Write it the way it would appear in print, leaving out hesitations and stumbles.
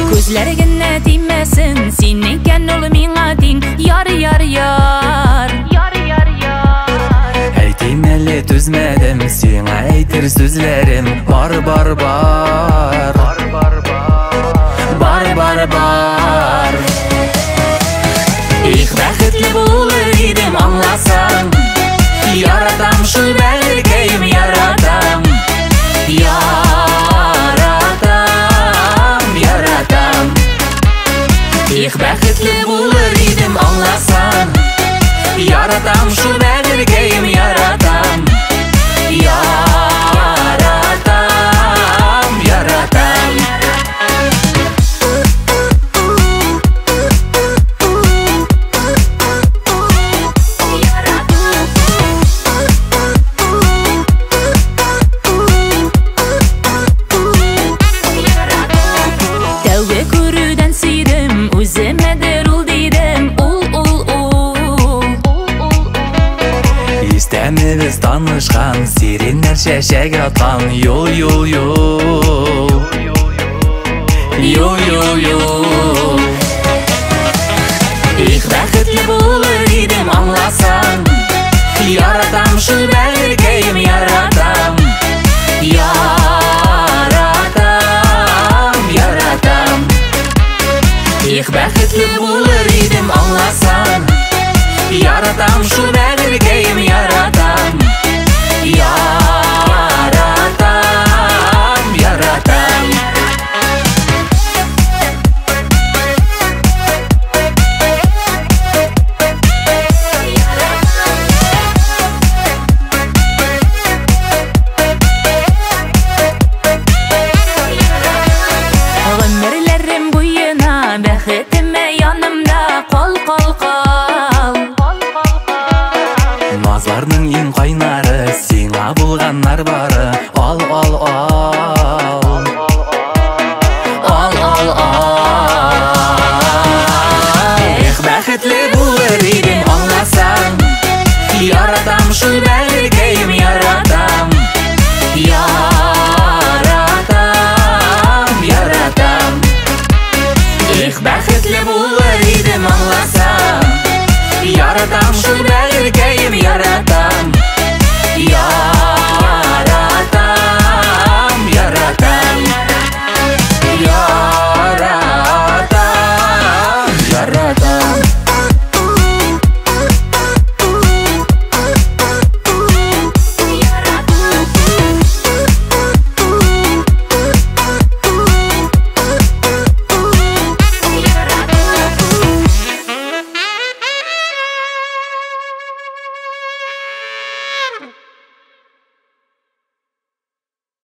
Gözlerine değmesin, seneken ol ming'a ding. Yar yar yar, yar yar yar. Әйтеймәле түзмәдем, сиңа әйтер сүзләрем бар бар бар. Бар бар бар. Бар бар бар. Их, бәхетле булыр идем аңласаң. Яратам шул бәлкәем, яратам. Яратам, яратам. Их, бәхетле булыр идем аңласаң. Яратам шул бәлкәем, яратам. Яратам, яратам. Тәүге күрүдән сөйдем, үземәдер ул дидем. Ул. Истәмебез танышкан, сиреннәр чәчәк аткан. Юл юл юл. Юл юл юл. Их, бәхетле булыр идем аңласаң. Яратам шул бәлкәем, яратам. Яратам, яратам. Их, бәхетле булыр идем аңласаң. Яратам шул